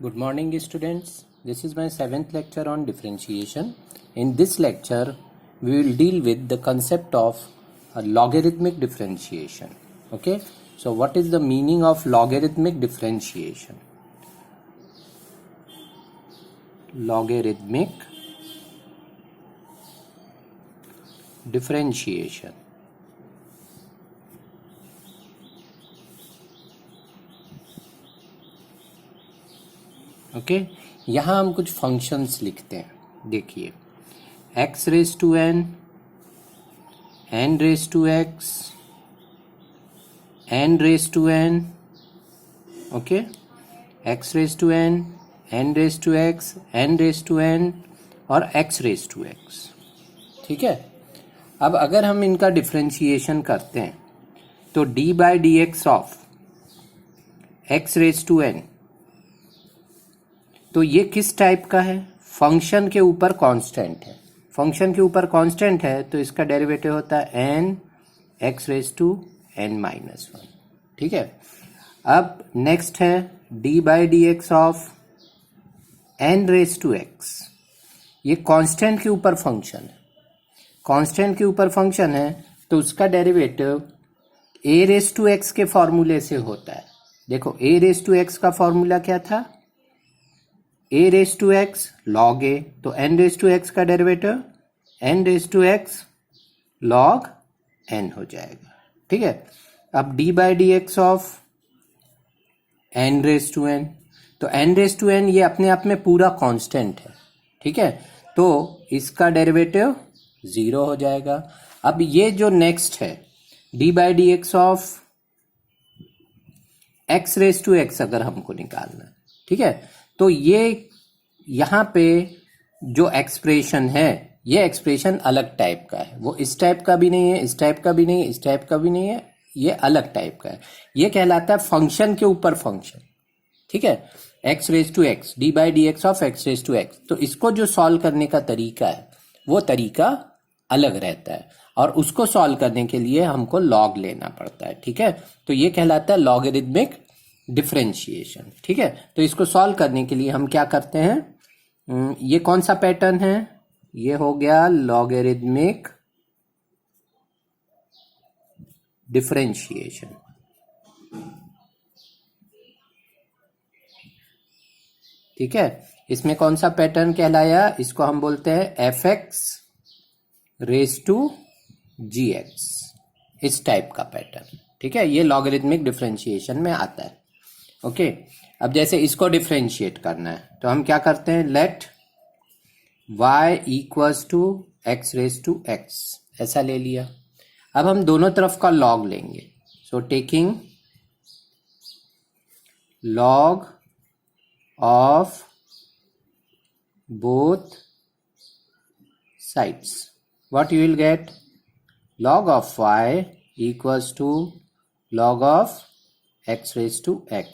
Good morning students. This is my 7th lecture on differentiation. In this lecture we will deal with the concept of logarithmic differentiation. Okay, so what is the meaning of logarithmic differentiation? Logarithmic differentiation. Okay यहाँ हम कुछ functions लिखते हैं. देखिए x raise to n, n raise to x, n raise to n, okay, x raise to n, n raise to x, n raise to n और x raise to x. ठीक है. अब अगर हम इनका डिफरेंशिएशन करते हैं तो d by d x of x raise to n, तो ये किस टाइप का है? फंक्शन के ऊपर कांस्टेंट है. फंक्शन के ऊपर कांस्टेंट है तो इसका डेरिवेटिव होता है n x raise to n minus one. ठीक है. अब नेक्स्ट है d by d x of n raise to x. ये कांस्टेंट के ऊपर फंक्शन है. कांस्टेंट के ऊपर फंक्शन है तो उसका derivative a raise to x के फॉर्मूले से होता है. देखो a रेज टू x का फॉर्मूला क्या था? a raise to x log a, तो n रेज टू x का derivative n raise to x log n हो जाएगा. ठीक है. अब d by d x of n raise to n, तो n रेज टू n ये अपने आप में पूरा कांस्टेंट है. ठीक है. तो इसका डेरिवेटिव 0 हो जाएगा. अब ये जो नेक्स्ट है d by d x of x raise to x अगर हमको निकालना है, ठीक है, तो ये यहाँ पे जो एक्सप्रेशन है ये एक्सप्रेशन अलग टाइप का है. वो इस टाइप का भी नहीं है, इस टाइप का भी नहीं है, इस टाइप का भी नहीं है, ये अलग टाइप का है. ये कहलाता है फंक्शन के ऊपर फंक्शन. ठीक है. x raise to x, d by d x of x raise to x. तो इसको जो सॉल्व करने का तरीका है वो तरीका अलग रहता है और उसको सॉल्व करने के लिए हमको लॉग लेना पड़ता है. ठीक है. तो ये कहलाता है लॉगरिथमिक डिफरेंशिएशन. ठीक है. तो इसको सॉल्व करने के लिए हम क्या करते हैं? ये कौन सा पैटर्न है? ये हो गया लॉगरिथमिक डिफरेंशिएशन. ठीक है. इसमें कौन सा पैटर्न कहलाया? इसको हम बोलते हैं f x raise to g x. इस टाइप का पैटर्न. ठीक है. ये लॉगरिथमिक डिफरेंशिएशन में आता है. ओके. अब जैसे इसको डिफरेंशिएट करना है तो हम क्या करते हैं? Let y equals to x raise to x. ऐसा ले लिया. अब हम दोनों तरफ का लॉग लेंगे. So taking log of both sides, what you will get? log of y equals to log of x raise to x.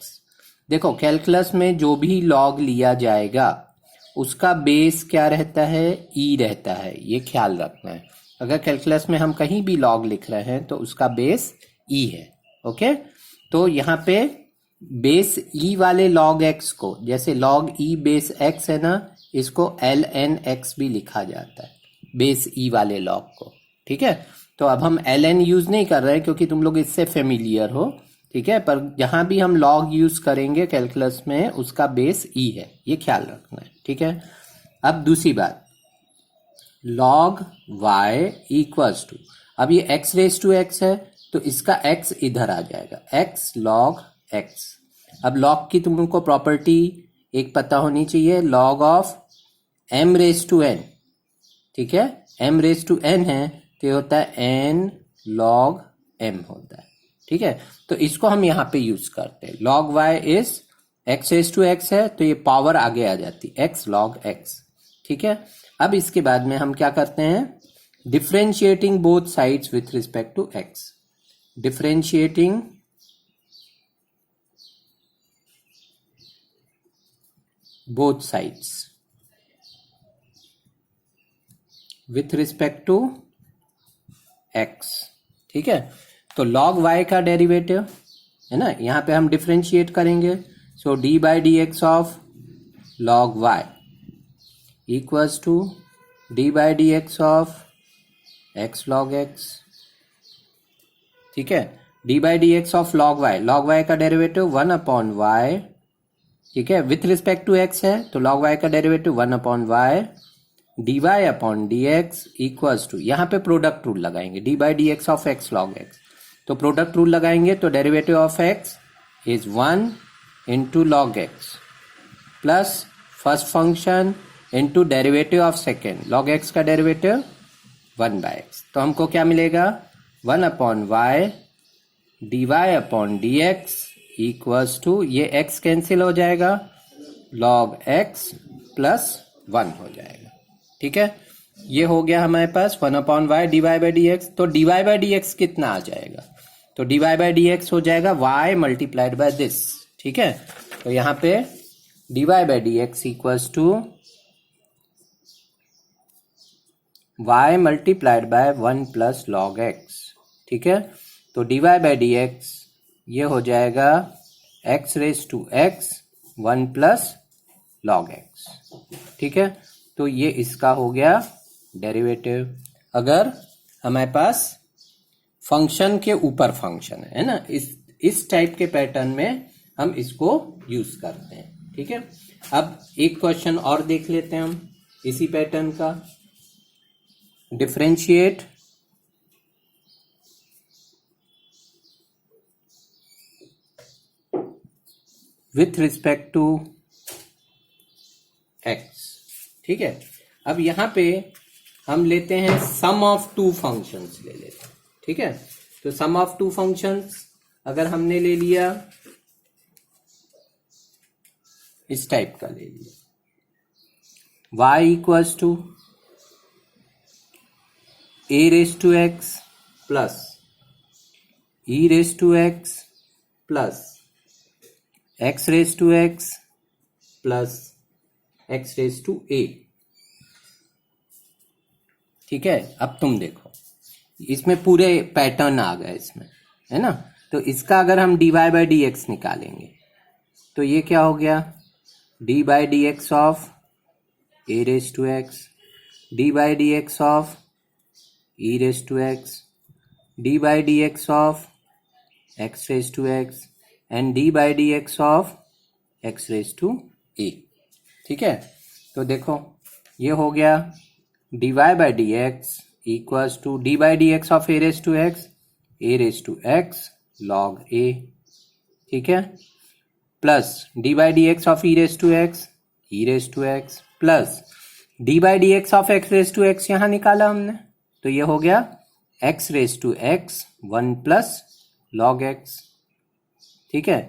देखो कैलकुलस में जो भी लॉग लिया जाएगा उसका बेस क्या रहता है? e रहता है. ये ख्याल रखना है. अगर कैलकुलस में हम कहीं भी लॉग लिख रहे हैं तो उसका बेस e है. ओके. तो यहाँ पे बेस e वाले log x को, जैसे log e बेस x है ना, इसको ln x भी लिखा जाता है बेस e वाले log को. ठीक है. तो अब हम ln यूज नहीं कर रहे हैं क्योंकि तुम लोग इससे फेमिलियर हो. ठीक है. पर जहां भी हम log यूज करेंगे कैलकुलस में उसका बेस e है. ये ख्याल रखना है. ठीक है. अब दूसरी बात, log y इक्वल्स टू, अब ये x रेज टू x है तो इसका x इधर आ जाएगा, x log x. अब log की तुमको प्रॉपर्टी एक पता होनी चाहिए, log of m raise to n. ठीक है. m रेज टू n है तो ये होता है n log m होता है. ठीक है. तो इसको हम यहां पे यूज करते हैं. log y is x raise to x है तो ये पावर आगे आ जाती है x log x. ठीक है. अब इसके बाद में हम क्या करते हैं? Differentiating both sides with respect to x. Differentiating both sides with respect to x. ठीक है. तो log y का डेरिवेटिव है ना, यहां पे हम डिफरेंशिएट करेंगे. सो d by d x of log y equals to d by dx of x log x, ठीक है। d by dx of log y का डेरिवेटिव 1 अपॉन y, ठीक है, विथ रिस्पेक्ट टू x है तो log y का derivative 1 upon y, dy upon dx equals to, यहाँ पे प्रोडक्ट रूल लगाएंगे, d by dx of x log x, तो प्रोडक्ट रूल लगाएंगे तो derivative of x is 1 into log x plus first function into derivative of second, log x का derivative 1 by x, तो हमको क्या मिलेगा 1 upon y dy upon dx equals to, ये x कैंसिल हो जाएगा, log x प्लस 1 हो जाएगा, ठीक है। ये हो गया हमारे पास 1 upon y dy by dx, तो dy बाई dx कितना आ जाएगा, तो dy बाई dx हो जाएगा y मल्टीप्लाइड बाय दिस, ठीक है। तो यहाँ पे dy by dx equals to y multiplied by 1 plus log x, ठीक है। तो dy बाई dx ये हो जाएगा x raise to x 1 plus log x, ठीक है। तो ये इसका हो गया डेरिवेटिव। अगर हमारे पास फंक्शन के ऊपर फंक्शन है ना, इस टाइप के पैटर्न में हम इसको यूज करते हैं, ठीक है। अब एक क्वेश्चन और देख लेते हैं हम इसी पैटर्न का, differentiate with respect to x, ठीक है। अब यहां पे हम लेते हैं सम ऑफ टू फंक्शंस ले लेते हैं, ठीक है। तो सम ऑफ टू फंक्शंस अगर हमने ले लिया, इस टाइप का ले लिया, y equals to a raise to x plus e raise to x plus x raise to x plus x raise to a, ठीक है। अब तुम देखो इसमें पूरे पैटर्न आ गए इसमें, है ना। तो इसका अगर हम dy बाई dx निकालेंगे तो ये क्या हो गया, d by dx of a raise to x, d by dx of e raise to x, d by dx of x raise to x and d by dx of x raise to a, ठीक है। तो देखो ये हो गया dy by dx equals to d by dx of a raise to x log a, ठीक है, plus d by dx of e raise to x plus d by dx of x raise to x यहां निकाला हमने, तो ये हो गया x raise to x 1 plus log x, ठीक है,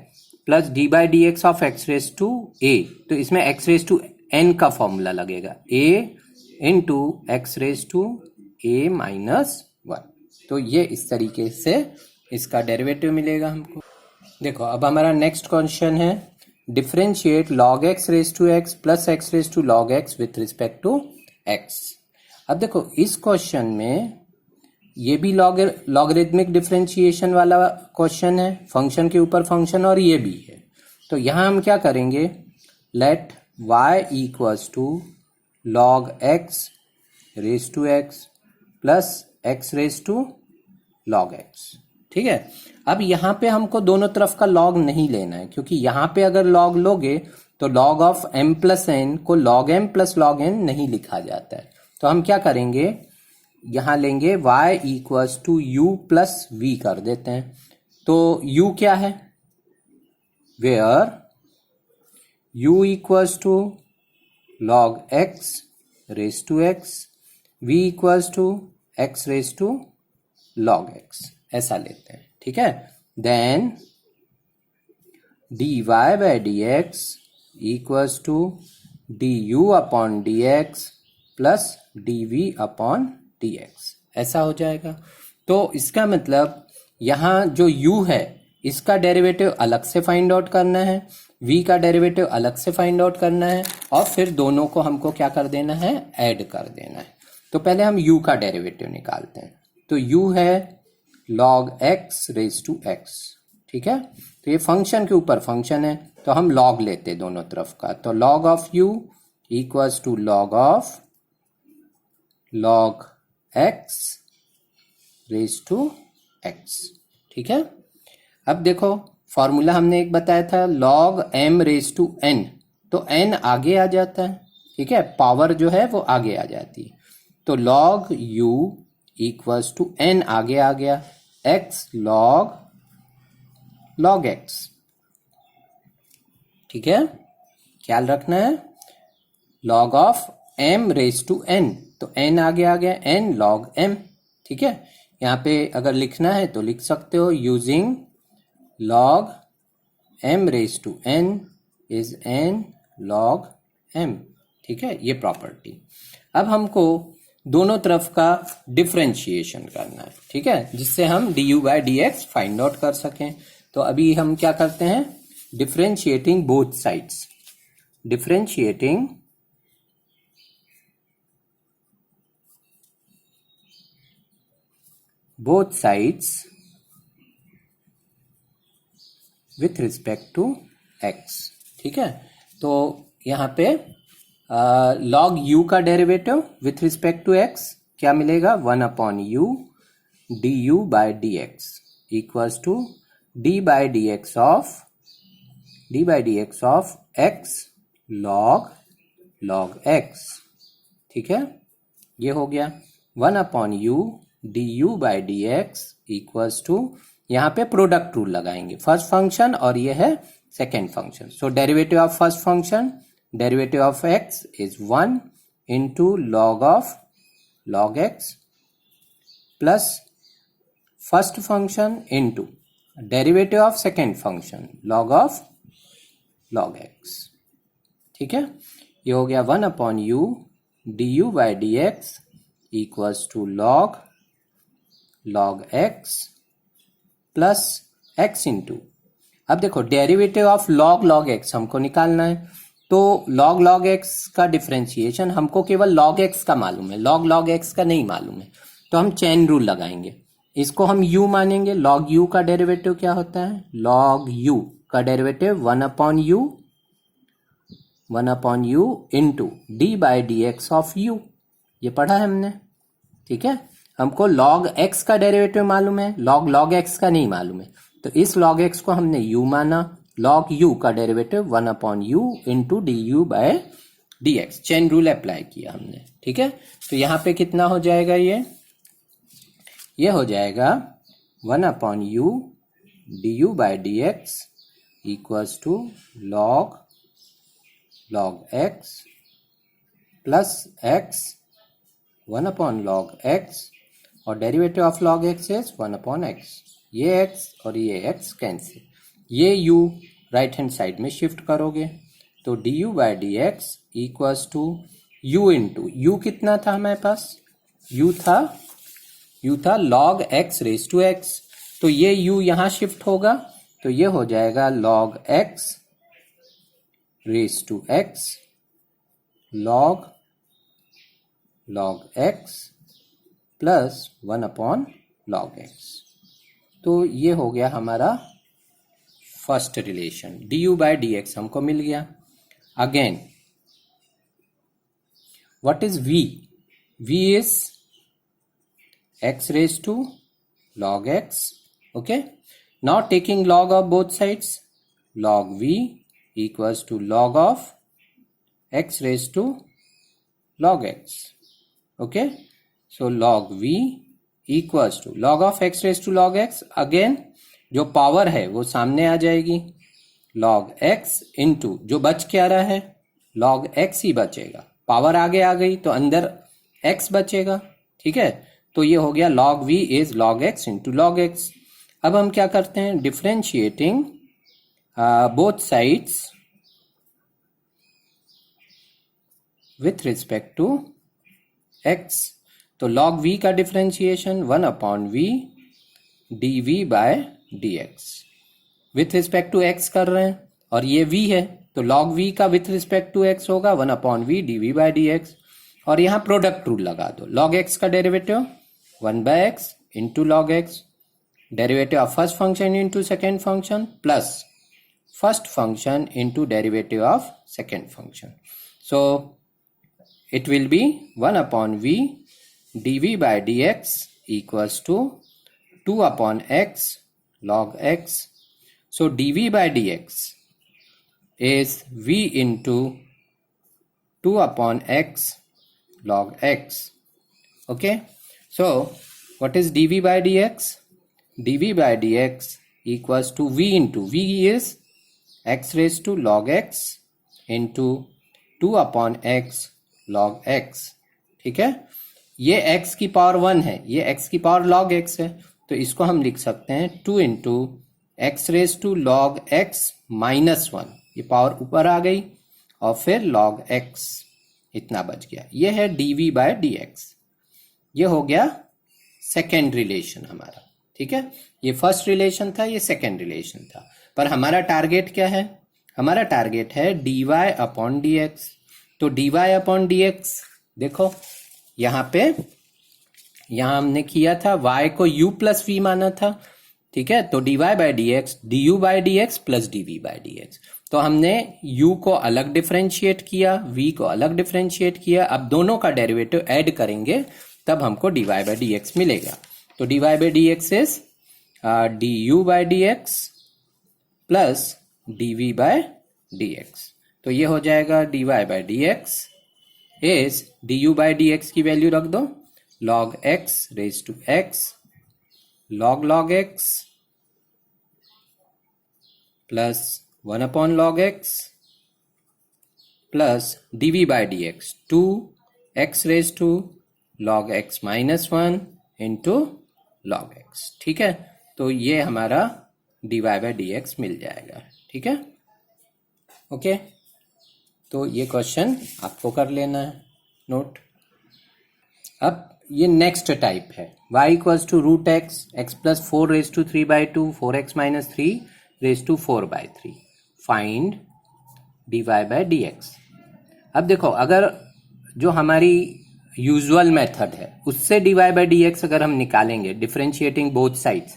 plus d by dx of x raise to a, तो इसमें x रेज टू n का फॉर्मूला लगेगा, a into x raise to a minus 1, तो ये इस तरीके से इसका डेरिवेटिव मिलेगा हमको। देखो अब हमारा नेक्स्ट क्वेश्चन है, differentiate log x raise to x plus x raise to log x with respect to x। अब देखो इस क्वेश्चन में ये भी लॉगरिथमिक डिफरेंशिएशन वाला क्वेश्चन है, फंक्शन के ऊपर फंक्शन, और ये भी है। तो यहां हम क्या करेंगे, let y equals to log x raise to x plus x raise to log x, ठीक है। अब यहां पे हमको दोनों तरफ का log नहीं लेना है, क्योंकि यहां पे अगर log लोगे तो log of m plus n को log m plus log n नहीं लिखा जाता है। तो हम क्या करेंगे, यहां लेंगे y equals to u plus v कर देते हैं। तो u क्या है, where u equals to log x raise to x, v equals to x raise to log x, ऐसा लेते हैं, ठीक है। Then dy by dx equals to du upon dx plus dv upon dx, ऐसा हो जाएगा। तो इसका मतलब यहां जो u है इसका डेरिवेटिव अलग से फाइंड आउट करना है, v का डेरिवेटिव अलग से फाइंड आउट करना है, और फिर दोनों को हमको क्या कर देना है, ऐड कर देना है। तो पहले हम u का डेरिवेटिव निकालते हैं। तो u है log x raise to x, ठीक है। तो ये फंक्शन के ऊपर फंक्शन है, तो हम लॉग लेते दोनों तरफ का, तो log of u equals to log of log x raise to x, ठीक है। अब देखो फॉर्मूला हमने एक बताया था log m raise to n, तो n आगे आ जाता है, ठीक है, पावर जो है वो आगे आ जाती है, तो log u equals to n आगे आ गया, x log x, ठीक है, ख्याल रखना है। log of m raise to n, तो n आगे आ गया, n log m, ठीक है। यहाँ पे अगर लिखना है तो लिख सकते हो using log m raise to n is n log m, ठीक है, ये प्रॉपर्टी। अब हमको दोनों तरफ का डिफरेंशिएशन करना है, ठीक है, जिससे हम du by dx find out कर सकें। तो अभी हम क्या करते हैं, differentiating both sides, differentiating both sides with respect to x, ठीक है। तो यहाँ पे log u का derivative with respect to x क्या मिलेगा, 1/u du by dx equals to d by dx of x log x, ठीक है, ये हो गया 1/u du by dx equals to, यहाँ पे प्रोडक्ट रूल लगाएंगे, फर्स्ट फंक्शन और ये है second function, so derivative of first function, derivative of x is 1 into log of log x plus first function into derivative of second function log of log x, ठीक है, ये हो गया 1/u du by dx equals to log x plus x into, अब देखो derivative of log x हमको निकालना है, तो log x का डिफरेंशिएशन हमको केवल log x का मालूम है, log x का नहीं मालूम है, तो हम चेन रूल लगाएंगे, इसको हम u मानेंगे। log u का डेरिवेटिव क्या होता है, log u का derivative 1/u into d by dx of u, ये पढ़ा है हमने, ठीक है। हमको log x का डेरिवेटिव मालूम है, log x का नहीं मालूम है, तो इस log x को हमने u माना, log u का derivative 1/u into du by dx, chain rule apply किया हमने, ठीक है। तो यहाँ पे कितना हो जाएगा, ये हो जाएगा 1/u du by dx equals to log x plus x 1/log x और derivative of log x is 1/x, ये x और ये x कैंसिल, ये u राइट हैंड साइड में शिफ्ट करोगे, तो du by dx equals to u into, u कितना था हमारे पास, u था log x raise to x, तो ये u यहाँ शिफ्ट होगा, तो ये हो जाएगा log x raise to x log x plus 1/log x, तो ये हो गया हमारा first relation, du by dx हमको मिल गया। Again what is v, v is x raise to log x, okay, now taking log of both sides, log v equals to log of x raise to log x, okay, so log v equals to log of x raise to log x, again जो power है वो सामने आ जाएगी, log x into जो बच क्या रहा है, log x ही बचेगा, पावर आगे आ गई तो अंदर x बचेगा, ठीक है, तो ये हो गया log v is log x into log x। अब हम क्या करते हैं, differentiating both sides with respect to x, तो log v का differentiation 1/v dv by dx, with respect to x कर रहे हैं और ये v है, तो log v का विथ रिस्पेक्ट टू x होगा 1/v dv बाय dx, और यहाँ प्रोडक्ट रूल लगा दो, log x का derivative 1/x into log x derivative of first function into second function plus first function into derivative of second function. So it will be 1 upon v dv by dx equals to 2 upon x log x. So dv by dx is v into 2 upon x log x. Okay, so what is dv by dx? dv by dx equals to v into v is x raised to log x into 2 upon x log x. ठीक है, ये x की power 1 है, ये x की power log x है, तो इसको हम लिख सकते हैं 2 into x raise to log x minus 1, ये पावर ऊपर आ गई और फिर log x इतना बच गया. ये है dv बाय dx. ये हो गया सेकेंड रिलेशन हमारा. ठीक है, ये फर्स्ट रिलेशन था, ये सेकेंड रिलेशन था. पर हमारा टारगेट क्या है? हमारा टारगेट है dy अपॉन dx. तो dy अपॉन dx देखो यहाँ पे, यहाँ हमने किया था y को u प्लस v माना था. ठीक है, तो dy by dx du by dx plus dv by dx. तो हमने u को अलग डिफरेंशिएट किया, v को अलग डिफरेंशिएट किया. अब दोनों का डेरिवेटिव ऐड करेंगे तब हमको dy बाय dx मिलेगा. तो dy by dx is du by dx plus dv by dx. तो ये हो जाएगा dy by dx is du by dx की वैल्यू रख दो log x raise to x log x plus 1 upon log x plus dv by dx 2 x raise to log x minus 1 into log x. ठीक है, तो ये हमारा dy by dx मिल जाएगा. ठीक है, ओके. तो ये क्वेश्चन आपको कर लेना है नोट. अब ये नेक्स्ट टाइप है. y equals to root x, x plus 4 raise to 3 by 2, 4x minus 3 raise to 4 by 3. Find dy by dx. अब देखो, अगर जो हमारी यूजुअल मेथड है उससे dy बाय dx अगर हम निकालेंगे डिफरेंशिएटिंग बोथ साइड्स,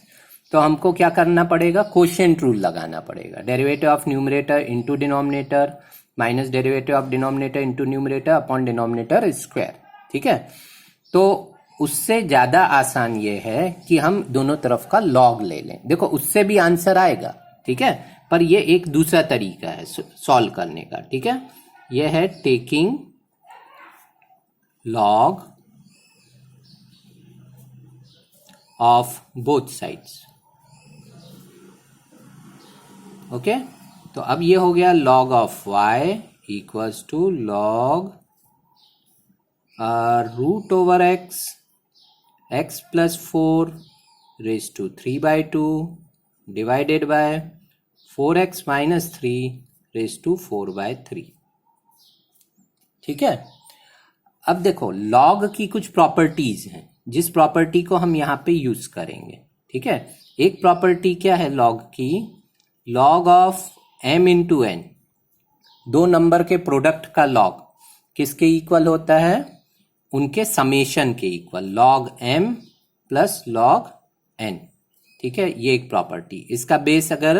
तो हमको क्या करना पड़ेगा? कोशिएंट रूल लगाना पड़ेगा. Derivative of numerator into denominator minus derivative of denominator into numerator upon denominator square. ठीक है, तो उससे ज्यादा आसान ये है कि हम दोनों तरफ का लॉग ले लें. देखो उससे भी आंसर आएगा. ठीक है, पर ये एक दूसरा तरीका है सॉल्व करने का. ठीक है, ये है taking log of both sides. Okay, तो अब ये हो गया log of y equals to log root over x plus 4 raise to 3 by 2 divided by 4x minus 3 raise to 4 by 3. ठीक है, अब देखो log की कुछ प्रॉपर्टीज हैं जिस प्रॉपर्टी को हम यहाँ पे यूज करेंगे. ठीक है, एक प्रॉपर्टी क्या है log की? log of m into n, दो नंबर के प्रोडक्ट का log किसके इक्वल होता है? उनके समेशन के equal, log m plus log n. ठीक है, ये एक प्रॉपर्टी. इसका बेस अगर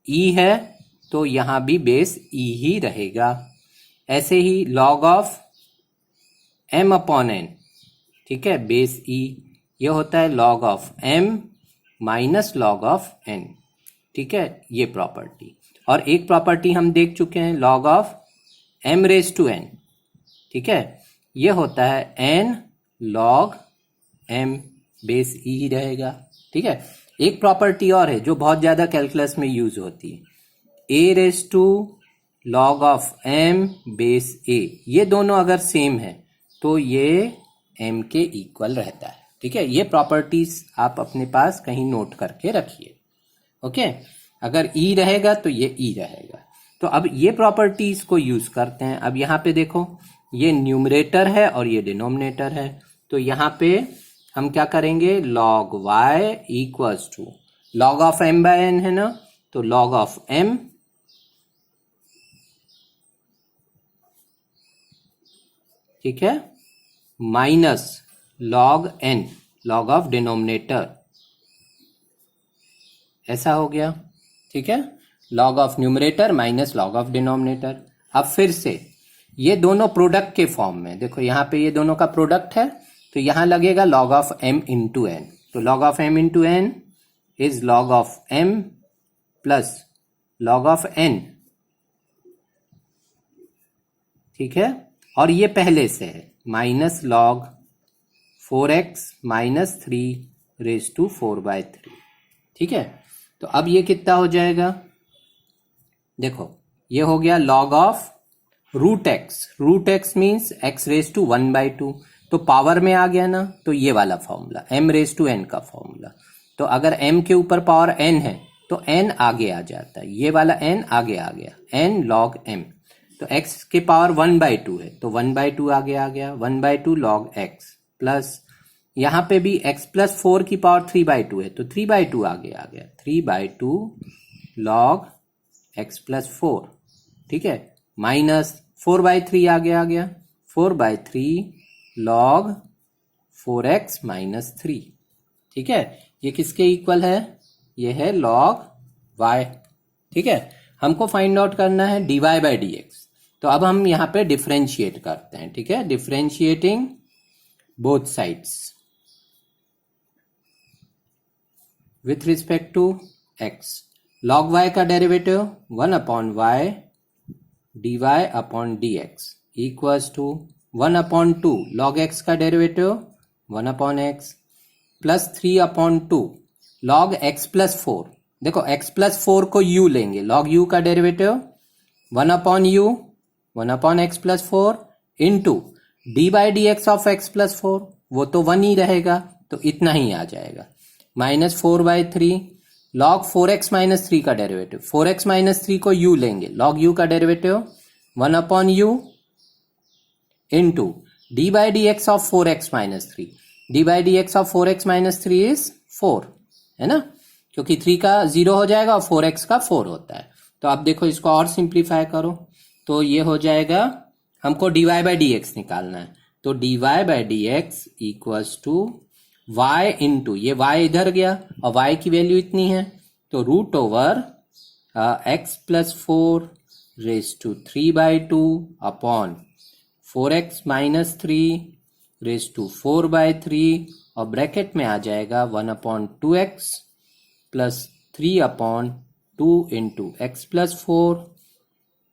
e है तो यहां भी बेस e ही रहेगा. ऐसे ही log of m upon n, ठीक है, बेस e, ये होता है log of m minus log of n. ठीक है, ये प्रॉपर्टी. और एक प्रॉपर्टी हम देख चुके हैं log of m raise to n. ठीक है, ये होता है n log m, base e ही रहेगा. ठीक है, एक प्रॉपर्टी और है जो बहुत ज्यादा कैलकुलस में यूज होती है, a raise to log of m base a. ये दोनों अगर सेम है तो ये m के इक्वल रहता है. ठीक है, ये प्रॉपर्टीज आप अपने पास कहीं नोट करके रखिए. ओके, अगर e रहेगा तो ये e रहेगा. तो अब ये प्रॉपर्टीज को यूज करते हैं. अब यहाँ पे देखो, ये न्यूमरेटर है और ये डिनोमिनेटर है. तो यहाँ पे हम क्या करेंगे? log y equals to log of m by n है ना, तो log ऑफ m ठीक है minus log n, log of denominator ऐसा हो गया, ठीक है, log of numerator minus log of denominator. अब फिर से ये दोनों प्रोडक्ट के फॉर्म में, देखो यहाँ पे ये दोनों का प्रोडक्ट है, तो यहां लगेगा log of m into n. तो log of m into n is log of m plus log of n, ठीक है, और ये पहले से है minus log 4x minus 3 raise to 4/3, ठीक है। तो अब ये कितना हो जाएगा, देखो ये हो गया log of root x means x raise to 1/2, तो पावर में आ गया ना, तो ये वाला formula m raise to n का फॉर्मूला। तो अगर m के ऊपर पावर n है तो n आगे आ जाता है, ये वाला n आगे आ गया, n log m। तो x के पावर 1/2 है तो 1/2 आगे आ गया, 1/2 log x प्लस यहां पे भी x प्लस 4 की पावर 3/2 है तो 3/2 आगे आ गया, 3/2 log x प्लस 4, ठीक है, माइनस 4/3 आगे आ गया, 4/3 log 4x माइनस 3, ठीक है। ये किसके इक्वल है, ये है log y, ठीक है। हमको फाइंड आउट करना है dy बाई डी एक्स। तो अब हम यहां पे डिफरेंशिएट करते हैं, ठीक है, differentiating both sides with respect to x। log y का derivative 1/y dy upon dx equals to 1/2 log x का derivative 1/x plus 3/2 log x plus 4। देखो x प्लस 4 को u लेंगे, log u का derivative 1/u 1/x plus 4 into d by d x of x plus 4, वो तो 1 ही रहेगा तो इतना ही आ जाएगा, माइनस 4/3 log 4x माइनस 3 का डेरिवेटिव, 4x माइनस 3 को u लेंगे, log u का derivative 1/u into d by d x of 4x minus 3, D by d x of 4x minus 3 is 4, है ना, क्योंकि 3 का 0 हो जाएगा और 4x का 4 होता है। तो अब देखो इसको और सिंप्लीफाई करो तो ये हो जाएगा, हमको dy बाई डी एक्स निकालना है, तो dy by d x equals to y into, ये y इधर गया और y की वैल्यू इतनी है तो root over x plus 4 raise to 3/2 upon 4x minus 3 raise to 4/3 और ब्रैकेट में आ जाएगा 1/2x plus 3/2 into x plus 4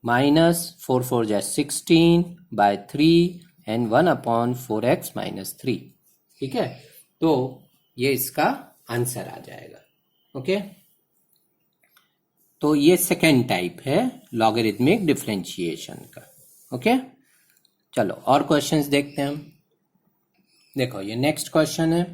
minus 4 जा 16/3 एंड 1/4x माइनस 3, ठीक है। तो ये इसका आंसर आ जाएगा, ओके। तो ये सेकेंड टाइप है लॉगरिथमिक डिफरेंशिएशन का, ओके। चलो और क्वेश्चंस देखते हैं हम। देखो ये नेक्स्ट क्वेश्चन है,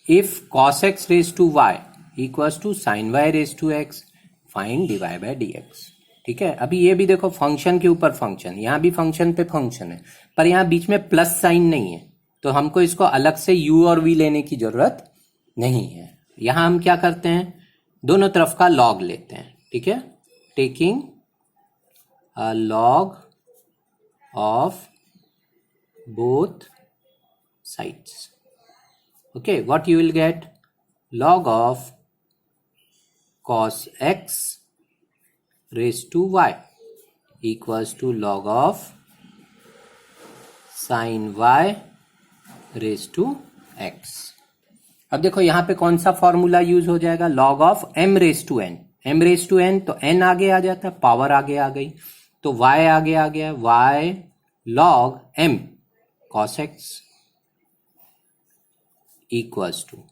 if cos x raise to y equals to sin y raise to x find dy by d x, ठीक है। अभी ये भी देखो फंक्शन के ऊपर फंक्शन, यहां भी फंक्शन पे फंक्शन है पर यहां बीच में प्लस साइन नहीं है तो हमको इसको अलग से u और v लेने की जरूरत नहीं है। यहां हम क्या करते हैं, दोनों तरफ का log लेते हैं, ठीक है, taking a log of both sides, okay. What you will get, log of cos x raised to y equals to log of sin y raised to x। अब देखो यहां पे कौन सा फॉर्मूला यूज हो जाएगा, log of m raised to n, m raised to n तो n आगे आ जाता है, पावर आगे आ गई तो y आगे आ गया, y log m cos x equals to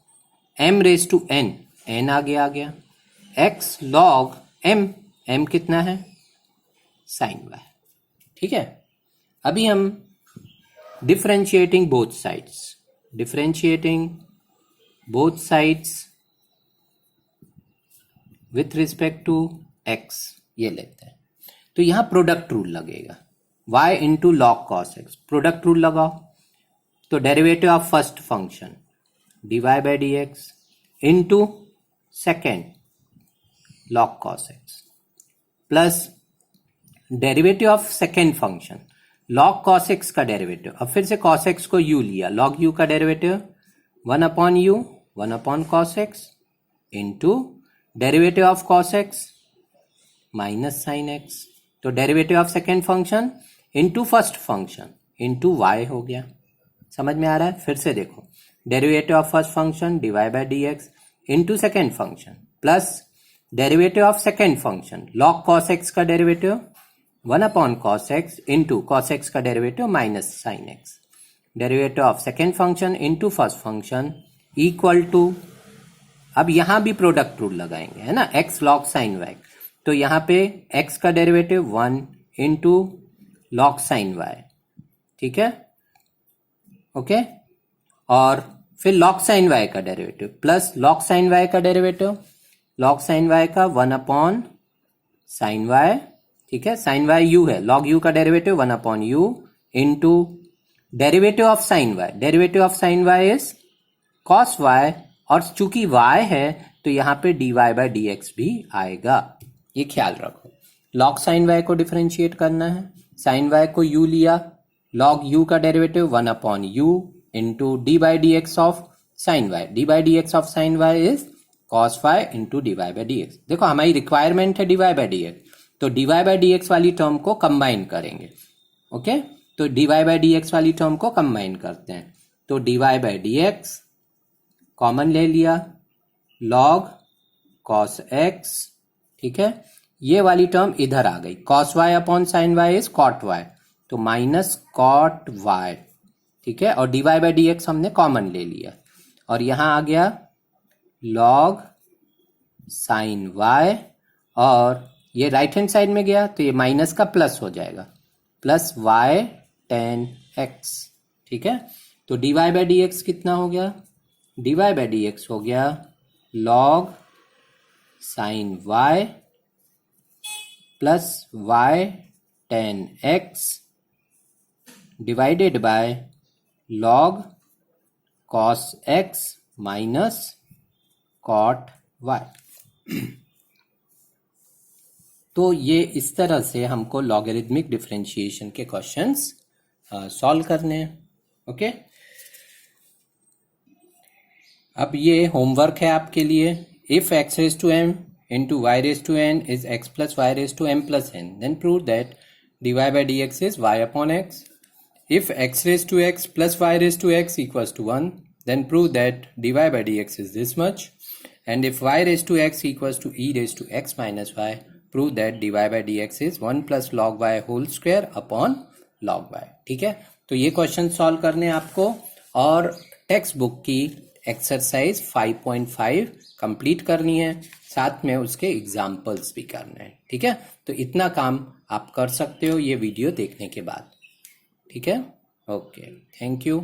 m raised to n, n आगे आ गया, x log m, m कितना है sin y, ठीक है। अभी हम differentiating both sides, differentiating both sides with respect to x ये लेते हैं। तो यहां प्रोडक्ट रूल लगेगा, y into log cos x, product rule लगाओ तो derivative of first function dy by d x into second log cos x plus derivative of second function log cos x का derivative, अब फिर से cos x को u लिया, log u का derivative 1/u 1/cos x into derivative of cos x minus sine x, तो derivative of second function into first function into y हो गया। समझ में आ रहा है? फिर से देखो, derivative of first function dy by d x into second function plus derivative of second function log cos x का derivative 1 upon cos x into cos x का derivative minus sine x, derivative of second function into first function equal to, अब यहां भी product rule लगाएंगे, है ना, x log sine Y, तो यहां पे x का derivative 1 into log sine y, ठीक है, ओके, और फिर लॉग साइन वाई का derivative plus log sine y का डेरिवेटिव, लॉग साइन वाई का 1 अपॉन साइन वाई, ठीक है, साइन वाई u है, लॉग u का derivative 1 upon u into derivative of sine y, derivative of sine y is cos y, और चूंकि y है तो यहां पे dy बाय डी एक्स भी आएगा, ये ख्याल रखो। लॉग साइन वाई को डिफरेंशिएट करना है, साइन वाई को u लिया, लॉग u का derivative 1 upon u into d by d x of sine y, d by d x of sine y is cos y into d y by d x. देखो हमारी requirement है d y by d x, तो d y by d x वाली term को combine करेंगे, okay, तो d y by d x वाली term को कंबाइन करते हैं, तो d y by d x common ले लिया, लॉग कॉस एक्स, ठीक है, ये वाली टर्म इधर आ गई, cos y upon sine y is cot y, तो माइनस कॉट वाई, ठीक है, और d y by d x हमने कॉमन ले लिया, और यहां आ गया लॉग साइन वाई, और ये राइट हैंड साइड में गया तो ये माइनस का प्लस हो जाएगा, प्लस वाई टेन एक्स, ठीक है, तो d y by d x कितना हो गया, d y by d x हो गया log sine y plus y tan x divided by log cos x minus cot y. तो ये इस तरह से हमको लॉगरिथमिक डिफरेंशिएशन के क्वेश्चंस सॉल्व करने हैं, ओके। अब ये होमवर्क है आपके लिए, if x raise to m into y raise to n is x plus y raise to m plus n, then prove that dy by d x is y upon x। If x raised to x plus y raised to x equals to 1, then prove that dy by dx is this much. And if y raised to x equals to e raised to x minus y, prove that dy by dx is 1 plus log y whole square upon log y. ठीक है, तो ये question solve करने आपको, और text book की exercise 5.5 complete करनी है, साथ में उसके एग्जाम्पल्स भी करने हैं, ठीक है। तो इतना काम आप कर सकते हो ये वीडियो देखने के बाद, ठीक है, ओके, थैंक यू।